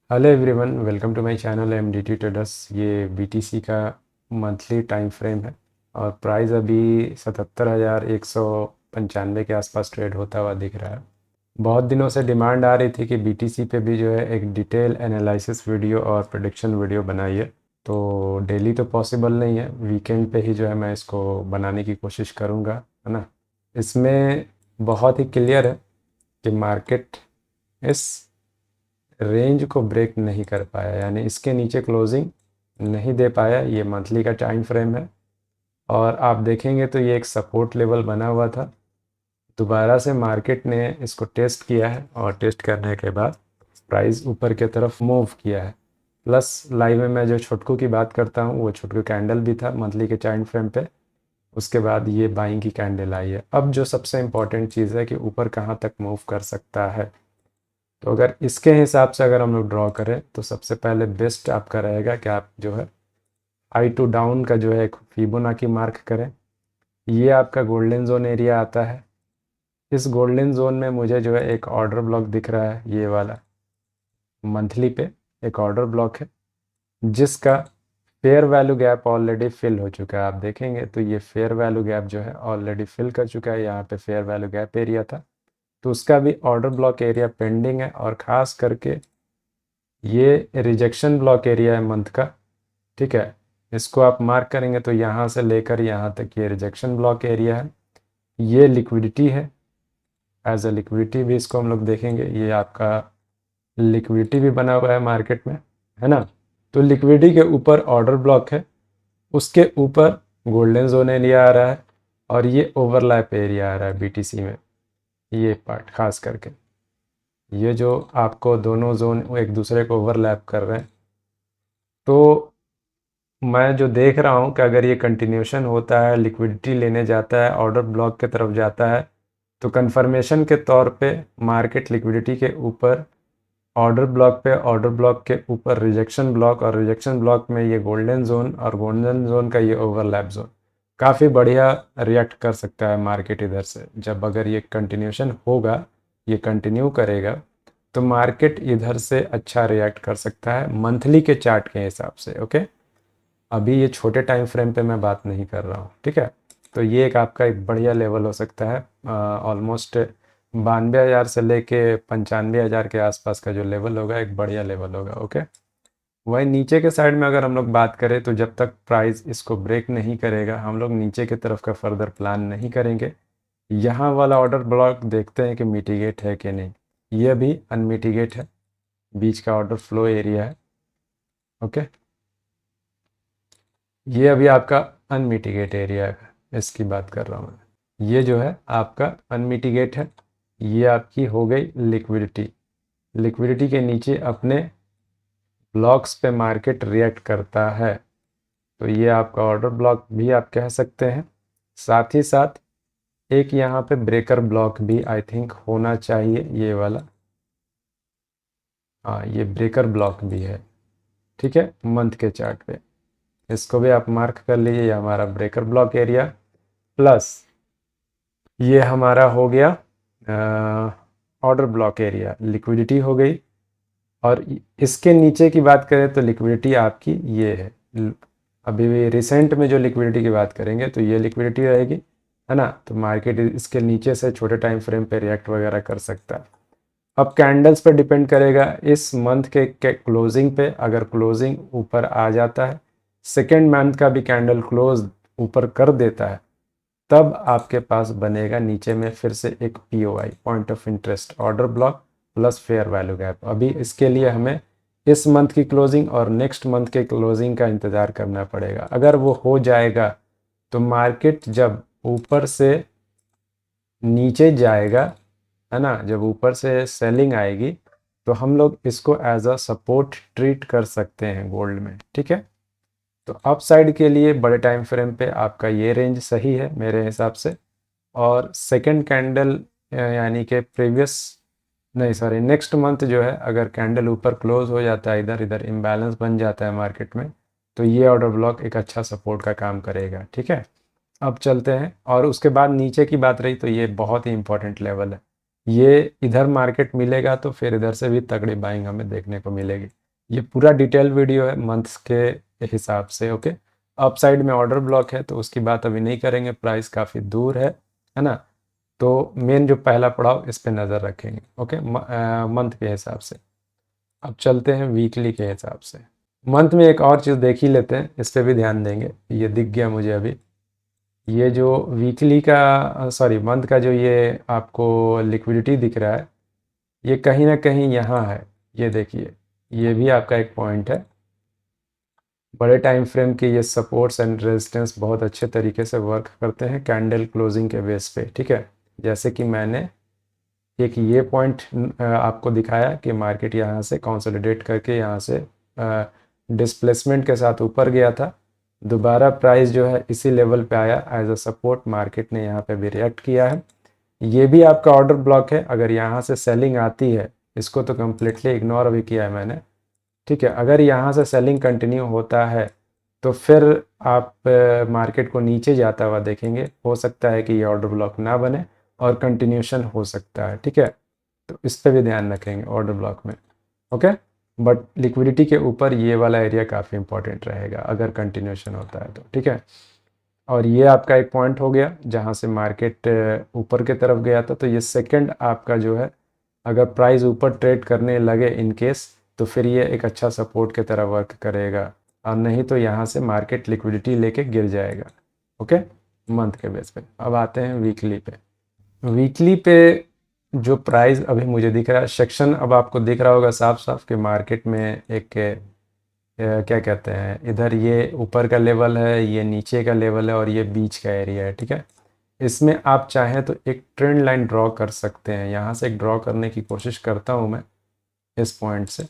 Hello everyone, welcome to my channel MDT traders. ये BTC का monthly time frame है और प्राइस अभी 77,195 के आसपास ट्रेड होता हुआ दिख रहा है। बहुत दिनों से डिमांड आ रही थी कि बीटीसी पे भी जो है एक डिटेल एनालिसिस वीडियो और प्रेडिक्शन वीडियो बनाइए। तो डेली तो पॉसिबल नहीं है, वीकेंड पे ही जो है मैं इसको बनाने की कोशिश करूँगा, है ना। इसमें बहुत ही क्लियर है कि मार्केट इस रेंज को ब्रेक नहीं कर पाया, यानी इसके नीचे क्लोजिंग नहीं दे पाया। ये मंथली का टाइम फ्रेम है और आप देखेंगे तो ये एक सपोर्ट लेवल बना हुआ था। दोबारा से मार्केट ने इसको टेस्ट किया है और टेस्ट करने के बाद प्राइस ऊपर की तरफ मूव किया है। प्लस लाइव में मैं जो छोटकू की बात करता हूँ वो छोटकू कैंडल भी था मंथली के टाइम फ्रेम पे। उसके बाद ये बाइंग की कैंडल आई है। अब जो सबसे इम्पॉर्टेंट चीज़ है कि ऊपर कहाँ तक मूव कर सकता है। तो अगर इसके हिसाब से अगर हम लोग ड्रॉ करें तो सबसे पहले बेस्ट आपका रहेगा कि आप जो है आई टू डाउन का जो है एक फिबोनाची मार्क करें। ये आपका गोल्डन जोन एरिया आता है। इस गोल्डन जोन में मुझे जो है एक ऑर्डर ब्लॉक दिख रहा है, ये वाला मंथली पे एक ऑर्डर ब्लॉक है जिसका fair value gap already fill हो चुका है। आप देखेंगे तो ये फेयर वैल्यू गैप जो है ऑलरेडी फिल कर चुका है। यहाँ पे फेयर वैल्यू गैप एरिया था तो उसका भी ऑर्डर ब्लॉक एरिया पेंडिंग है और ख़ास करके ये रिजेक्शन ब्लॉक एरिया है मंथ का। ठीक है, इसको आप मार्क करेंगे तो यहाँ से लेकर यहाँ तक ये रिजेक्शन ब्लॉक एरिया है। ये लिक्विडिटी है, एज अ लिक्विडिटी भी इसको हम लोग देखेंगे। ये आपका लिक्विडिटी भी बना हुआ है मार्केट में, है ना। तो लिक्विडिटी के ऊपर ऑर्डर ब्लॉक है, उसके ऊपर गोल्डन जोन एरिया आ रहा है और ये ओवरलैप एरिया आ रहा है बीटीसी में। ये पार्ट खास करके ये जो आपको दोनों जोन एक दूसरे को ओवरलैप कर रहे हैं। तो मैं जो देख रहा हूँ कि अगर ये कंटिन्यूशन होता है, लिक्विडिटी लेने जाता है, ऑर्डर ब्लॉक की तरफ जाता है, तो कंफर्मेशन के तौर पे मार्केट लिक्विडिटी के ऊपर ऑर्डर ब्लॉक पे, ऑर्डर ब्लॉक के ऊपर रिजेक्शन ब्लॉक और रिजेक्शन ब्लॉक में ये गोल्डन जोन और गोल्डन जोन का ये ओवरलैप जोन काफ़ी बढ़िया रिएक्ट कर सकता है मार्केट इधर से। जब अगर ये कंटिन्यूशन होगा, ये कंटिन्यू करेगा तो मार्केट इधर से अच्छा रिएक्ट कर सकता है मंथली के चार्ट के हिसाब से। ओके, अभी ये छोटे टाइम फ्रेम पे मैं बात नहीं कर रहा हूँ, ठीक है। तो ये एक आपका एक बढ़िया लेवल हो सकता है। ऑलमोस्ट 92,000 से लेके 95,000 के आसपास का जो लेवल होगा एक बढ़िया लेवल होगा। ओके, वही नीचे के साइड में अगर हम लोग बात करें तो जब तक प्राइस इसको ब्रेक नहीं करेगा हम लोग नीचे की तरफ का फर्दर प्लान नहीं करेंगे। यहाँ वाला ऑर्डर ब्लॉक देखते हैं कि मिटिगेट है कि नहीं। ये भी अनमिटिगेट है, बीच का ऑर्डर फ्लो एरिया है। ओके, ये अभी आपका अनमिटिगेट एरिया है, इसकी बात कर रहा हूँ मैं। ये जो है आपका अनमिटिगेट है। ये आपकी हो गई लिक्विडिटी। लिक्विडिटी के नीचे अपने ब्लॉक्स पे मार्केट रिएक्ट करता है, तो ये आपका ऑर्डर ब्लॉक भी आप कह सकते हैं। साथ ही साथ एक यहाँ पे ब्रेकर ब्लॉक भी आई थिंक होना चाहिए, ये वाला। हाँ, ये ब्रेकर ब्लॉक भी है, ठीक है, मंथ के चार्ट पे। इसको भी आप मार्क कर लीजिए, ये हमारा ब्रेकर ब्लॉक एरिया। प्लस ये हमारा हो गया ऑर्डर ब्लॉक एरिया, लिक्विडिटी हो गई। और इसके नीचे की बात करें तो लिक्विडिटी आपकी ये है। अभी भी रिसेंट में जो लिक्विडिटी की बात करेंगे तो ये लिक्विडिटी रहेगी, है ना। तो मार्केट इसके नीचे से छोटे टाइम फ्रेम पे रिएक्ट वगैरह कर सकता है। अब कैंडल्स पर डिपेंड करेगा इस मंथ के क्लोजिंग पे। अगर क्लोजिंग ऊपर आ जाता है, सेकेंड मंथ का भी कैंडल क्लोज ऊपर कर देता है, तब आपके पास बनेगा नीचे में फिर से एक POI, point of interest order block plus fair value gap. अभी इसके लिए हमें इस मंथ की क्लोजिंग और नेक्स्ट मंथ के क्लोजिंग का इंतज़ार करना पड़ेगा। अगर वो हो जाएगा तो मार्केट जब ऊपर से नीचे जाएगा, है ना, जब ऊपर से सेलिंग आएगी तो हम लोग इसको एज अ सपोर्ट ट्रीट कर सकते हैं गोल्ड में, ठीक है। तो अप साइड के लिए बड़े टाइम फ्रेम पे आपका ये रेंज सही है मेरे हिसाब से। और सेकंड कैंडल यानी कि प्रीवियस नहीं सॉरी नेक्स्ट मंथ जो है, अगर कैंडल ऊपर क्लोज हो जाता है, इधर इधर इम्बैलेंस बन जाता है मार्केट में, तो ये ऑर्डर ब्लॉक एक अच्छा सपोर्ट का काम करेगा, ठीक है। अब चलते हैं, और उसके बाद नीचे की बात रही तो ये बहुत ही इंपॉर्टेंट लेवल है। ये इधर मार्केट मिलेगा तो फिर इधर से भी तगड़ी बाइंग हमें देखने को मिलेगी। ये पूरा डिटेल वीडियो है मंथ्स के हिसाब से। ओके, अप साइड में ऑर्डर ब्लॉक है तो उसकी बात अभी नहीं करेंगे, प्राइस काफ़ी दूर है ना। तो मेन जो पहला पड़ाव इस पे नज़र रखेंगे। ओके, मंथ के हिसाब से। अब चलते हैं वीकली के हिसाब से। मंथ में एक और चीज़ देख ही लेते हैं, इस पे भी ध्यान देंगे। ये दिख गया मुझे अभी, ये जो वीकली का सॉरी मंथ का जो ये आपको लिक्विडिटी दिख रहा है, ये कहीं ना कहीं यहाँ है। ये देखिए, ये भी आपका एक पॉइंट है। बड़े टाइम फ्रेम के ये सपोर्ट्स एंड रेजिस्टेंस बहुत अच्छे तरीके से वर्क करते हैं कैंडल क्लोजिंग के बेस पे। ठीक है, जैसे कि मैंने एक ये पॉइंट आपको दिखाया कि मार्केट यहाँ से कंसोलिडेट करके यहाँ से डिस्प्लेसमेंट के साथ ऊपर गया था, दोबारा प्राइस जो है इसी लेवल पे आया एज अ सपोर्ट, मार्केट ने यहाँ पे भी रिएक्ट किया है। ये भी आपका ऑर्डर ब्लॉक है। अगर यहाँ से सेलिंग आती है, इसको तो कम्प्लीटली इग्नोर अभी किया है मैंने। ठीक है, अगर यहाँ से सेलिंग कंटिन्यू होता है तो फिर आप मार्केट को नीचे जाता हुआ देखेंगे। हो सकता है कि ये ऑर्डर ब्लॉक ना बने और कंटिन्यूशन हो सकता है। ठीक है, तो इस पे भी ध्यान रखेंगे ऑर्डर ब्लॉक में। ओके, बट लिक्विडिटी के ऊपर ये वाला एरिया काफ़ी इंपॉर्टेंट रहेगा अगर कंटिन्यूशन होता है तो। ठीक है, और ये आपका एक पॉइंट हो गया जहाँ से मार्केट ऊपर के तरफ गया था। तो ये सेकंड आपका जो है, अगर प्राइस ऊपर ट्रेड करने लगे इन केस, तो फिर ये एक अच्छा सपोर्ट की तरह वर्क करेगा, और नहीं तो यहाँ से मार्केट लिक्विडिटी लेके गिर जाएगा। ओके, मंथ के बेस पे। अब आते हैं वीकली पे। वीकली पे जो प्राइस अभी मुझे दिख रहा है, सेक्शन अब आपको दिख रहा होगा साफ साफ कि मार्केट में एक क्या कहते हैं, इधर ये ऊपर का लेवल है, ये नीचे का लेवल है, और ये बीच का एरिया है। ठीक है, इसमें आप चाहें तो एक ट्रेंड लाइन ड्रॉ कर सकते हैं। यहाँ से एक ड्रॉ करने की कोशिश करता हूँ मैं इस पॉइंट से।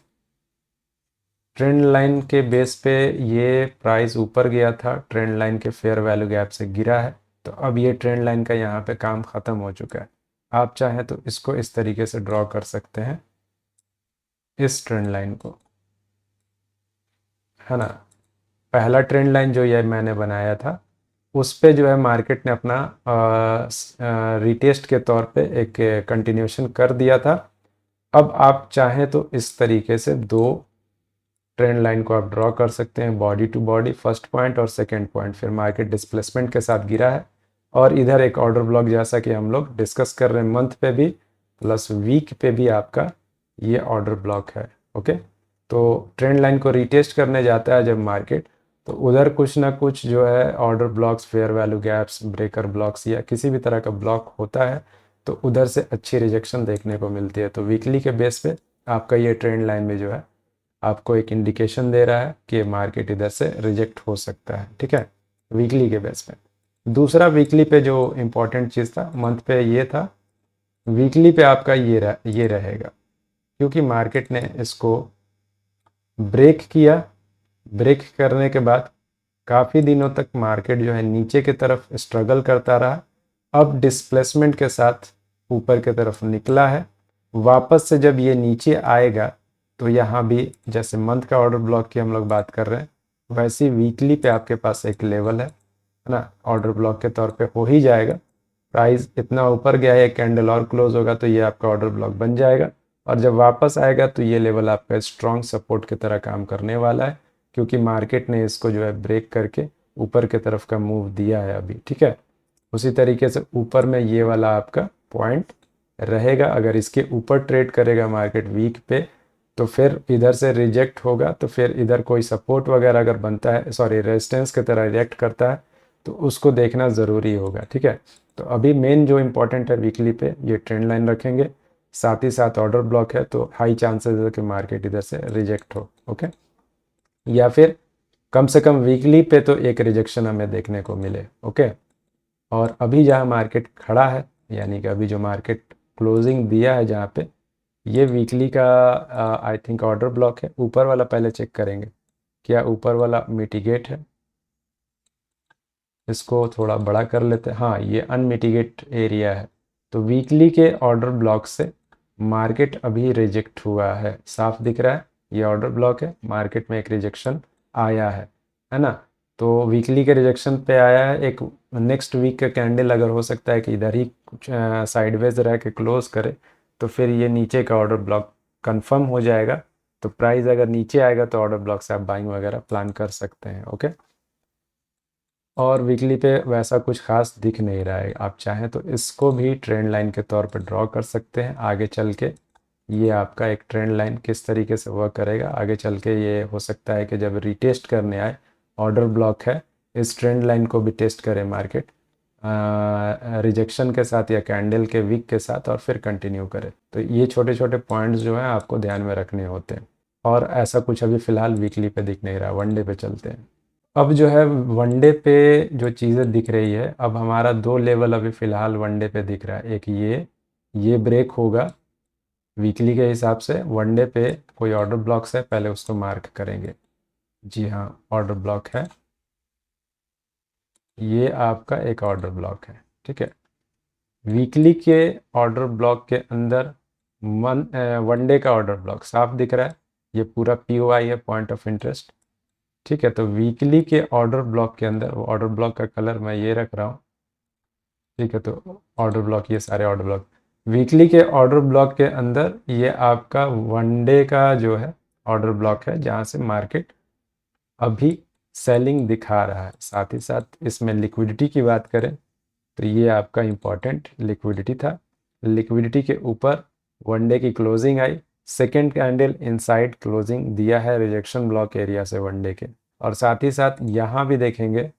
ट्रेंड लाइन के बेस पे ये प्राइस ऊपर गया था, ट्रेंड लाइन के फेयर वैल्यू गैप से गिरा है, तो अब ये ट्रेंड लाइन का यहाँ पे काम ख़त्म हो चुका है। आप चाहें तो इसको इस तरीके से ड्रॉ कर सकते हैं, इस ट्रेंड लाइन को, है ना। पहला ट्रेंड लाइन जो ये मैंने बनाया था, उस पे जो है मार्केट ने अपना रिटेस्ट के तौर पे एक कंटिन्यूशन कर दिया था। अब आप चाहें तो इस तरीके से दो ट्रेंड लाइन को आप ड्रॉ कर सकते हैं, body to body, first point और सेकंड पॉइंट। फिर मार्केट डिस्प्लेसमेंट के साथ गिरा है, और इधर एक ऑर्डर ब्लॉक, जैसा कि हम लोग डिस्कस कर रहे हैं, मंथ पे भी प्लस वीक पे भी आपका ये ऑर्डर ब्लॉक है। ओके, तो ट्रेंड लाइन को रिटेस्ट करने जाता है जब मार्केट, तो उधर कुछ ना कुछ जो है order blocks, fair value gaps, breaker blocks या किसी भी तरह का ब्लॉक होता है, तो उधर से अच्छी रिजेक्शन देखने को मिलती है। तो वीकली के बेस पे आपका ये ट्रेंड लाइन में जो है आपको एक इंडिकेशन दे रहा है कि मार्केट इधर से रिजेक्ट हो सकता है। ठीक है, वीकली के बेस पे। दूसरा वीकली पे जो इम्पोर्टेंट चीज़ था, मंथ पे ये था, वीकली पे आपका ये रहेगा, क्योंकि मार्केट ने इसको ब्रेक किया। ब्रेक करने के बाद काफ़ी दिनों तक मार्केट जो है नीचे की तरफ स्ट्रगल करता रहा, अब डिस्प्लेसमेंट के साथ ऊपर की तरफ निकला है। वापस से जब ये नीचे आएगा, तो यहाँ भी जैसे मंथ का ऑर्डर ब्लॉक की हम लोग बात कर रहे हैं, वैसे वीकली पे आपके पास एक लेवल है ना, ऑर्डर ब्लॉक के तौर पे हो ही जाएगा। प्राइस इतना ऊपर गया है, कैंडल और क्लोज होगा तो ये आपका ऑर्डर ब्लॉक बन जाएगा, और जब वापस आएगा तो ये लेवल आपका स्ट्रॉन्ग सपोर्ट की तरह काम करने वाला है, क्योंकि मार्केट ने इसको जो है ब्रेक करके ऊपर की तरफ का मूव दिया है अभी। ठीक है, उसी तरीके से ऊपर में ये वाला आपका पॉइंट रहेगा। अगर इसके ऊपर ट्रेड करेगा मार्केट वीक पे, तो फिर इधर से रिजेक्ट होगा, तो फिर इधर कोई सपोर्ट वगैरह अगर बनता है, सॉरी रेजिस्टेंस की तरह रिएक्ट करता है, तो उसको देखना ज़रूरी होगा। ठीक है, तो अभी मेन जो इम्पोर्टेंट है वीकली पे, ये ट्रेंड लाइन रखेंगे, साथ ही साथ ऑर्डर ब्लॉक है, तो हाई चांसेस है कि मार्केट इधर से रिजेक्ट हो। ओके, या फिर कम से कम वीकली पे तो एक रिजेक्शन हमें देखने को मिले। ओके, और अभी जहाँ मार्केट खड़ा है, यानी कि अभी जो मार्केट क्लोजिंग दिया है जहाँ पे, ये वीकली का आई थिंक ऑर्डर ब्लॉक है। ऊपर वाला पहले चेक करेंगे, क्या ऊपर वाला मिटिगेट है। इसको थोड़ा बड़ा कर लेते हैं, हाँ ये अनमिटिगेट एरिया है। तो वीकली के ऑर्डर ब्लॉक से मार्केट अभी रिजेक्ट हुआ है, साफ दिख रहा है, ये ऑर्डर ब्लॉक है, मार्केट में एक रिजेक्शन आया है ना। तो वीकली के रिजेक्शन पे आया है, एक नेक्स्ट वीक का कैंडल अगर हो सकता है कि इधर ही कुछ साइडवेज रह के क्लोज करे, तो फिर ये नीचे का ऑर्डर ब्लॉक कंफर्म हो जाएगा, तो प्राइस अगर नीचे आएगा तो ऑर्डर ब्लॉक से आप बाइंग वगैरह प्लान कर सकते हैं। ओके, और वीकली पे वैसा कुछ खास दिख नहीं रहा है, आप चाहें तो इसको भी ट्रेंड लाइन के तौर पर ड्रॉ कर सकते हैं आगे चल के। ये आपका एक ट्रेंड लाइन किस तरीके से वर्क करेगा आगे चल के, ये हो सकता है कि जब रीटेस्ट करने आए ऑर्डर ब्लॉक है, इस ट्रेंड लाइन को भी टेस्ट करें मार्केट रिजेक्शन के साथ या कैंडल के वीक के साथ, और फिर कंटिन्यू करें। तो ये छोटे छोटे पॉइंट्स जो हैं आपको ध्यान में रखने होते हैं, और ऐसा कुछ अभी फ़िलहाल वीकली पे दिख नहीं रहा। वनडे पे चलते हैं। अब जो है वनडे पे जो चीज़ें दिख रही है, अब हमारा दो लेवल अभी फ़िलहाल वनडे पे दिख रहा है। एक ये ब्रेक होगा वीकली के हिसाब से। वनडे पे कोई ऑर्डर ब्लॉक्स है, पहले उसको मार्क करेंगे। जी हाँ, ऑर्डर ब्लॉक है, ये आपका एक ऑर्डर ब्लॉक है। ठीक है, वीकली के ऑर्डर ब्लॉक के अंदर वनडे का ऑर्डर ब्लॉक साफ दिख रहा है, ये पूरा POI है, पॉइंट ऑफ इंटरेस्ट। ठीक है, तो वीकली के ऑर्डर ब्लॉक के अंदर, ऑर्डर ब्लॉक का कलर मैं ये रख रहा हूँ। ठीक है, तो ऑर्डर ब्लॉक, ये सारे ऑर्डर ब्लॉक वीकली के ऑर्डर ब्लॉक के अंदर, ये आपका वनडे का जो है ऑर्डर ब्लॉक है, जहाँ से मार्केट अभी सेलिंग दिखा रहा है। साथ ही साथ इसमें लिक्विडिटी की बात करें तो ये आपका इम्पॉर्टेंट लिक्विडिटी था। लिक्विडिटी के ऊपर वनडे की क्लोजिंग आई, सेकेंड कैंडल इनसाइड क्लोजिंग दिया है रिजेक्शन ब्लॉक एरिया से वनडे के। और साथ ही साथ यहाँ भी देखेंगे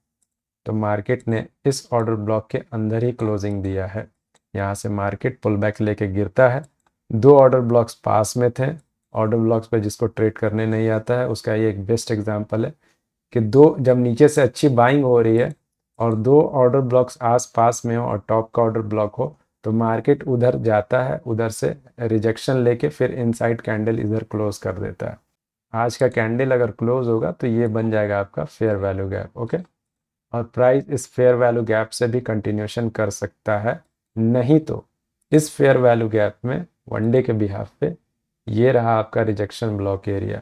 तो मार्केट ने इस ऑर्डर ब्लॉक के अंदर ही क्लोजिंग दिया है। यहाँ से मार्केट पुल बैक लेके गिरता है। दो ऑर्डर ब्लॉक्स पास में थे। ऑर्डर ब्लॉक्स पे जिसको ट्रेड करने नहीं आता है उसका ये एक बेस्ट एग्जांपल है कि दो, जब नीचे से अच्छी बाइंग हो रही है और दो ऑर्डर ब्लॉक्स आस पास में हो और टॉप का ऑर्डर ब्लॉक हो, तो मार्केट उधर जाता है, उधर से रिजेक्शन लेके फिर इनसाइड कैंडल इधर क्लोज कर देता है। आज का कैंडल अगर क्लोज होगा तो ये बन जाएगा आपका फेयर वैल्यू गैप। ओके, और प्राइस इस फेयर वैल्यू गैप से भी कंटिन्यूशन कर सकता है। नहीं तो इस फेयर वैल्यू गैप में वनडे के बिहाफ पे ये रहा आपका रिजेक्शन ब्लॉक एरिया।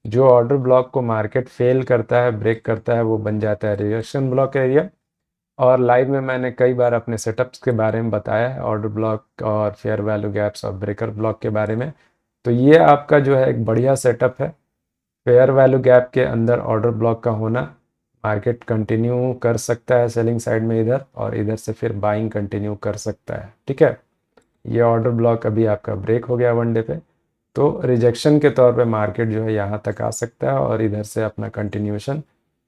जो ऑर्डर ब्लॉक को मार्केट फेल करता है, ब्रेक करता है, वो बन जाता है रिजेक्शन ब्लॉक एरिया। और लाइव में मैंने कई बार अपने सेटअप्स के बारे में बताया है, ऑर्डर ब्लॉक और फेयर वैल्यू गैप्स और ब्रेकर ब्लॉक के बारे में। तो ये आपका जो है एक बढ़िया सेटअप है। फेयर वैल्यू गैप के अंदर ऑर्डर ब्लॉक का होना, मार्केट कंटिन्यू कर सकता है सेलिंग साइड में इधर, और इधर से फिर बाइंग कंटिन्यू कर सकता है। ठीक है, ये ऑर्डर ब्लॉक अभी आपका ब्रेक हो गया वनडे पे, तो रिजेक्शन के तौर पे मार्केट जो है यहाँ तक आ सकता है और इधर से अपना कंटिन्यूशन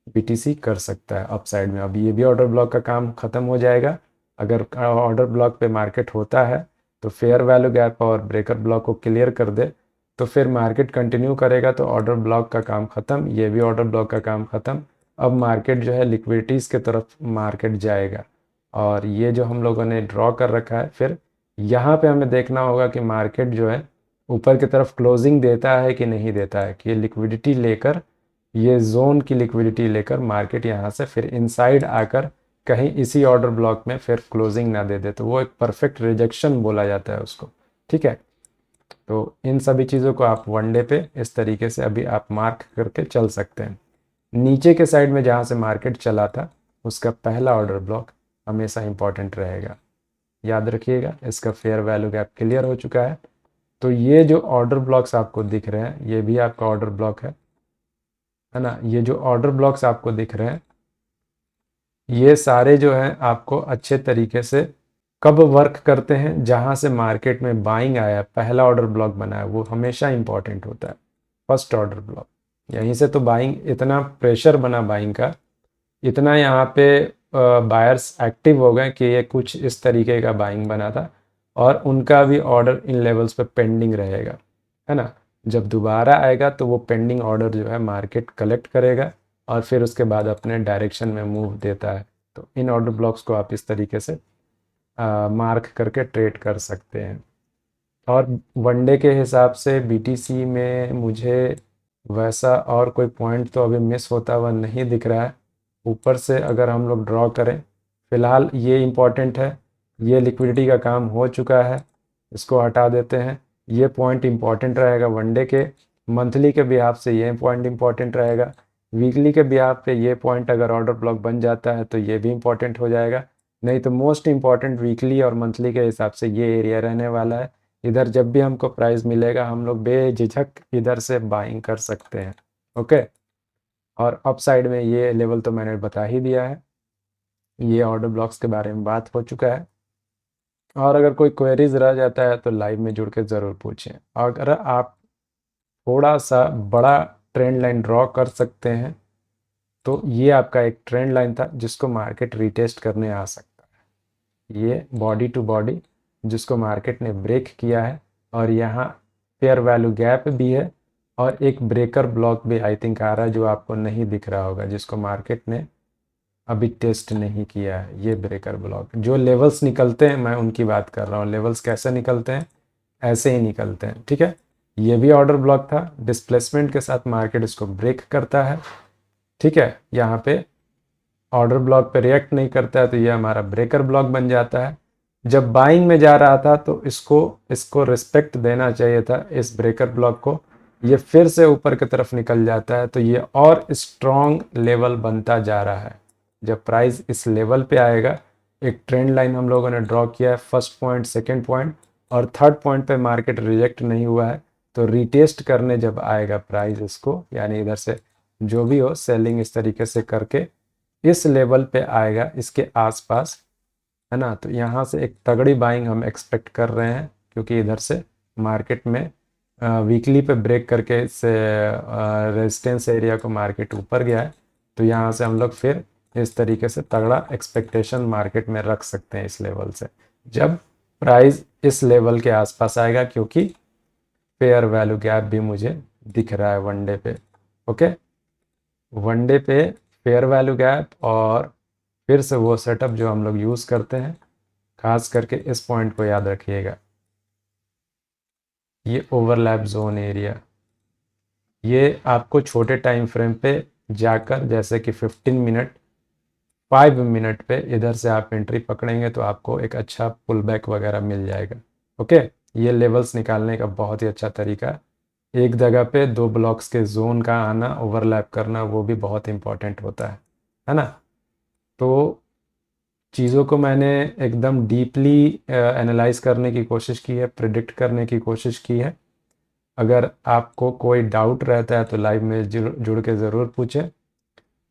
BTC कर सकता है अपसाइड में। अब ये भी ऑर्डर ब्लॉक का काम ख़त्म हो जाएगा। अगर ऑर्डर ब्लॉक पे मार्केट होता है तो फेयर वैल्यू गैप और ब्रेकर ब्लॉक को क्लियर कर दे तो फिर मार्केट कंटिन्यू करेगा, तो ऑर्डर ब्लॉक का काम ख़त्म, ये भी ऑर्डर ब्लॉक का काम ख़त्म। अब मार्केट जो है लिक्विडिटीज़ के तरफ मार्केट जाएगा। और ये जो हम लोगों ने ड्रॉ कर रखा है, फिर यहाँ पे हमें देखना होगा कि मार्केट जो है ऊपर की तरफ क्लोजिंग देता है कि नहीं देता है, कि ये लिक्विडिटी लेकर, ये जोन की लिक्विडिटी लेकर मार्केट यहाँ से फिर इनसाइड आकर कहीं इसी ऑर्डर ब्लॉक में फिर क्लोजिंग ना दे दे, तो वो एक परफेक्ट रिजेक्शन बोला जाता है उसको। ठीक है, तो इन सभी चीज़ों को आप वनडे पे इस तरीके से अभी आप मार्क करके चल सकते हैं। नीचे के साइड में जहाँ से मार्केट चला था उसका पहला ऑर्डर ब्लॉक हमेशा इंपॉर्टेंट रहेगा, याद रखिएगा। इसका फेयर वैल्यू गैप क्लियर हो चुका है। तो ये जो ऑर्डर ब्लॉक्स आपको दिख रहे हैं, ये भी आपका ऑर्डर ब्लॉक है ना। ये जो ऑर्डर ब्लॉक्स आपको दिख रहे हैं, ये सारे जो हैं आपको अच्छे तरीके से कब वर्क करते हैं, जहां से मार्केट में बाइंग आया, पहला ऑर्डर ब्लॉक बना है, वो हमेशा इंपॉर्टेंट होता है, फर्स्ट ऑर्डर ब्लॉक। यहीं से तो बाइंग, इतना प्रेशर बना बाइंग का, इतना यहाँ पे बायर्स एक्टिव हो गए कि ये कुछ इस तरीके का बाइंग बना था, और उनका भी ऑर्डर इन लेवल्स पे पेंडिंग रहेगा, है ना। जब दोबारा आएगा तो वो पेंडिंग ऑर्डर जो है मार्केट कलेक्ट करेगा और फिर उसके बाद अपने डायरेक्शन में मूव देता है। तो इन ऑर्डर ब्लॉक्स को आप इस तरीके से मार्क करके ट्रेड कर सकते हैं। और वनडे के हिसाब से BTC में मुझे वैसा और कोई पॉइंट तो अभी मिस होता हुआ नहीं दिख रहा है। ऊपर से अगर हम लोग ड्रॉ करें, फ़िलहाल ये इम्पॉर्टेंट है, ये लिक्विडिटी का काम हो चुका है, इसको हटा देते हैं। ये पॉइंट इम्पॉर्टेंट रहेगा वनडे के। मंथली के बिहाफ से ये पॉइंट इम्पॉर्टेंट रहेगा। वीकली के बिहाफ पे ये पॉइंट अगर ऑर्डर ब्लॉक बन जाता है तो ये भी इम्पॉर्टेंट हो जाएगा। नहीं तो मोस्ट इम्पॉर्टेंट वीकली और मंथली के हिसाब से ये एरिया रहने वाला है। इधर जब भी हमको प्राइस मिलेगा हम लोग बेझिझक इधर से बाइंग कर सकते हैं। ओके, और अप साइड में ये लेवल तो मैंने बता ही दिया है, ये ऑर्डर ब्लॉक्स के बारे में बात हो चुका है। और अगर कोई क्वेरीज रह जाता है तो लाइव में जुड़ के ज़रूर पूछें। अगर आप थोड़ा सा बड़ा ट्रेंड लाइन ड्रॉ कर सकते हैं तो ये आपका एक ट्रेंड लाइन था जिसको मार्केट रीटेस्ट करने आ सकता है। ये बॉडी टू बॉडी जिसको मार्केट ने ब्रेक किया है, और यहाँ फेयर वैल्यू गैप भी है, और एक ब्रेकर ब्लॉक भी आई थिंक आ रहा है जो आपको नहीं दिख रहा होगा, जिसको मार्केट ने अभी टेस्ट नहीं किया है। ये ब्रेकर ब्लॉक जो लेवल्स निकलते हैं मैं उनकी बात कर रहा हूँ। लेवल्स कैसे निकलते हैं, ऐसे ही निकलते हैं, ठीक है। ये भी ऑर्डर ब्लॉक था, डिस्प्लेसमेंट के साथ मार्केट इसको ब्रेक करता है, ठीक है। यहाँ पे ऑर्डर ब्लॉक पे रिएक्ट नहीं करता है तो ये हमारा ब्रेकर ब्लॉक बन जाता है। जब बाइंग में जा रहा था तो इसको रिस्पेक्ट देना चाहिए था, इस ब्रेकर ब्लॉक को। ये फिर से ऊपर की तरफ निकल जाता है तो ये और स्ट्रॉन्ग लेवल बनता जा रहा है। जब प्राइस इस लेवल पे आएगा, एक ट्रेंड लाइन हम लोगों ने ड्रॉ किया है, फर्स्ट पॉइंट, सेकेंड पॉइंट और थर्ड पॉइंट पे मार्केट रिजेक्ट नहीं हुआ है, तो रीटेस्ट करने जब आएगा प्राइस इसको, यानी इधर से जो भी हो सेलिंग इस तरीके से करके इस लेवल पे आएगा, इसके आसपास, है ना, तो यहाँ से एक तगड़ी बाइंग हम एक्सपेक्ट कर रहे हैं, क्योंकि इधर से मार्केट में वीकली पे ब्रेक करके इस रेजिस्टेंस एरिया को मार्केट ऊपर गया है। तो यहाँ से हम लोग फिर इस तरीके से तगड़ा एक्सपेक्टेशन मार्केट में रख सकते हैं इस लेवल से, जब प्राइस इस लेवल के आसपास आएगा, क्योंकि फेयर वैल्यू गैप भी मुझे दिख रहा है वनडे पे। ओके, वनडे पे फेयर वैल्यू गैप, और फिर से वो सेटअप जो हम लोग यूज़ करते हैं, खास करके इस पॉइंट को याद रखिएगा, ये ओवरलैप जोन एरिया। ये आपको छोटे टाइम फ्रेम पे जाकर, जैसे कि 15 मिनट, 5 मिनट पे इधर से आप एंट्री पकड़ेंगे तो आपको एक अच्छा पुल बैक वगैरह मिल जाएगा। ओके, ये लेवल्स निकालने का बहुत ही अच्छा तरीका है। एक जगह पे दो ब्लॉक्स के जोन का आना, ओवरलैप करना, वो भी बहुत इंपॉर्टेंट होता है ना। तो चीज़ों को मैंने एकदम डीपली एनालाइज करने की कोशिश की है, प्रिडिक्ट करने की कोशिश की है। अगर आपको कोई डाउट रहता है तो लाइव में जुड़ के ज़रूर पूछें।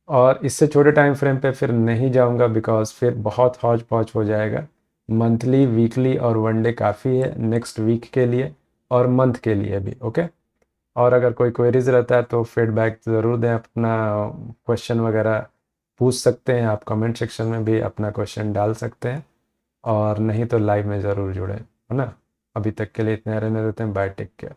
और इससे छोटे टाइम फ्रेम पे फिर नहीं जाऊंगा, बिकॉज फिर बहुत हौच पौच हो जाएगा। मंथली, वीकली और वनडे काफ़ी है नेक्स्ट वीक के लिए और मंथ के लिए भी। ओके, और अगर कोई क्वेरीज रहता है तो फीडबैक ज़रूर दें, अपना क्वेश्चन वगैरह पूछ सकते हैं आप, कमेंट सेक्शन में भी अपना क्वेश्चन डाल सकते हैं, और नहीं तो लाइव में ज़रूर जुड़ें, है ना। अभी तक के लिए इतने रहने देते हैं, बाय, टेक केयर।